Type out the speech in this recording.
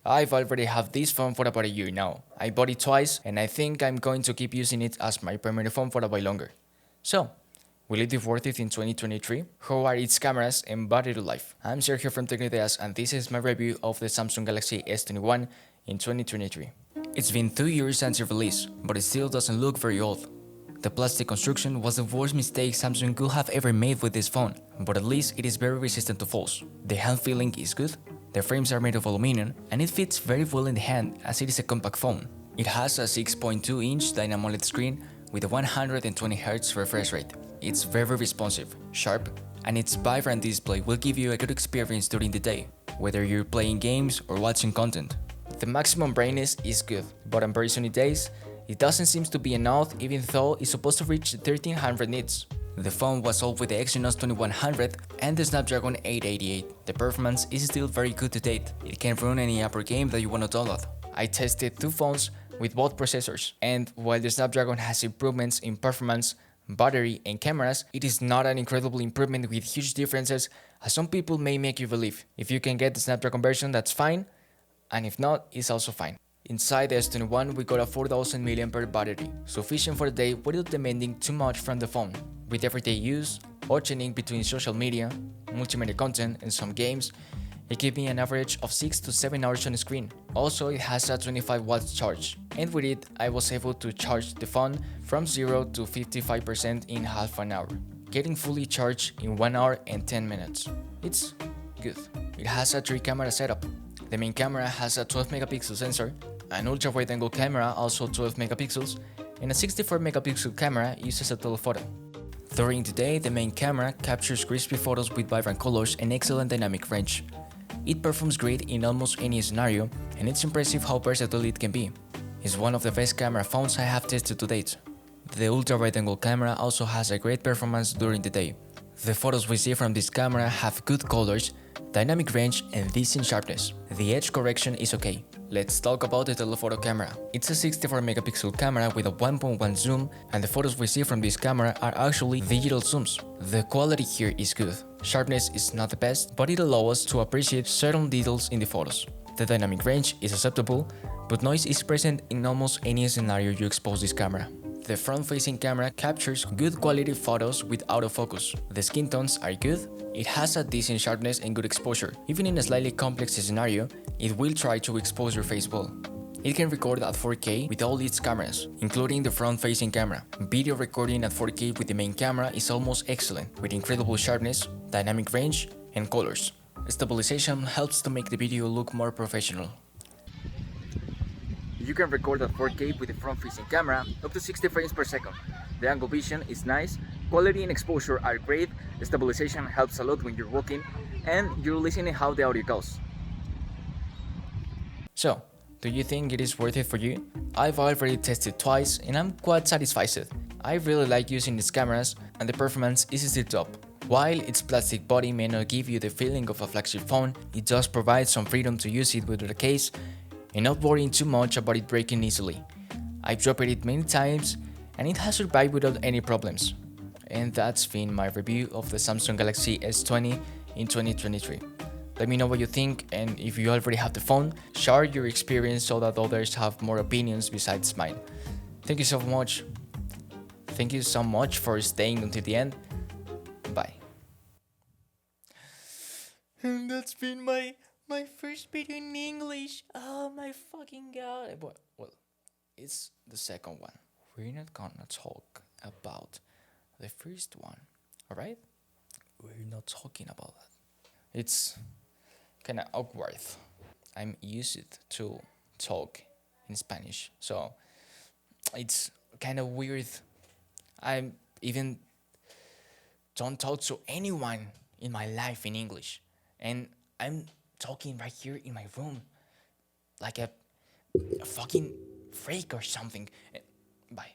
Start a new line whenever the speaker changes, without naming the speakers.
I've already have this phone for about a year now. I bought it twice and I think I'm going to keep using it as my primary phone for a while longer. So, will it be worth it in 2023? How are its cameras and battery life? I'm Sergio from Tecnideas and this is my review of the Samsung Galaxy S21 in 2023. It's been 2 years since its release, but it still doesn't look very old. The plastic construction was the worst mistake Samsung could have ever made with this phone, but at least it is very resistant to falls. The hand feeling is good, the frames are made of aluminum, and it fits very well in the hand as it is a compact phone. It has a 6.2-inch Dynamo OLED screen with a 120Hz refresh rate. It's very responsive, sharp, and its vibrant display will give you a good experience during the day, whether you're playing games or watching content. The maximum brightness is good, but on very sunny days, it doesn't seem to be enough even though it's supposed to reach 1300 nits. The phone was sold with the Exynos 2100 and the Snapdragon 888. The performance is still very good to date. It can run any Apple game that you want to download. I tested two phones with both processors, and while the Snapdragon has improvements in performance, battery, and cameras, it is not an incredible improvement with huge differences as some people may make you believe. If you can get the Snapdragon version, that's fine, and if not, it's also fine. Inside the S21, we got a 4000 mAh battery, sufficient for the day without demanding too much from the phone. With everyday use, alternating between social media, multimedia content, and some games, it gave me an average of 6 to 7 hours on the screen. Also, it has a 25 watts charge, and with it, I was able to charge the phone from 0 to 55% in half an hour, getting fully charged in 1 hour and 10 minutes. It's good. It has a 3-camera setup. The main camera has a 12 megapixel sensor, an ultra-wide angle camera also 12 megapixels, and a 64 megapixel camera uses a telephoto. During the day, the main camera captures crispy photos with vibrant colors and excellent dynamic range. It performs great in almost any scenario, and it's impressive how versatile it can be. It's one of the best camera phones I have tested to date. The ultra-wide angle camera also has a great performance during the day. The photos we see from this camera have good colors, dynamic range, and decent sharpness. The edge correction is okay. Let's talk about the telephoto camera. It's a 64 megapixel camera with a 1.1 zoom, and the photos we see from this camera are actually digital zooms. The quality here is good. Sharpness is not the best, but it allows us to appreciate certain details in the photos. The dynamic range is acceptable, but noise is present in almost any scenario you expose this camera. The front-facing camera captures good quality photos with autofocus. The skin tones are good, it has a decent sharpness and good exposure. Even in a slightly complex scenario, it will try to expose your face well. It can record at 4K with all its cameras, including the front-facing camera. Video recording at 4K with the main camera is almost excellent, with incredible sharpness, dynamic range, and colors. Stabilization helps to make the video look more professional. You can record at 4K with the front-facing camera up to 60 frames per second. The angle vision is nice, quality and exposure are great, stabilization helps a lot when you're walking, and you're listening how the audio goes. So, do you think it is worth it for you? I've already tested twice and I'm quite satisfied. I really like using these cameras and the performance is still top. While its plastic body may not give you the feeling of a flagship phone, it does provide some freedom to use it without a case and not worrying too much about it breaking easily. I've dropped it many times and it has survived without any problems. And that's been my review of the Samsung Galaxy S20 in 2023. Let me know what you think, and if you already have the phone, share your experience so that others have more opinions besides mine. Thank you so much. Thank you so much for staying until the end. Bye. And that's been my first video in English. Oh my fucking god. Well, it's the second one. We're not gonna talk about the first one, alright? We're not talking about that. It's kind of awkward. I'm used to talk in Spanish, so it's kind of weird. I even don't talk to anyone in my life in English, and I'm talking right here in my room like a fucking freak or something. Bye.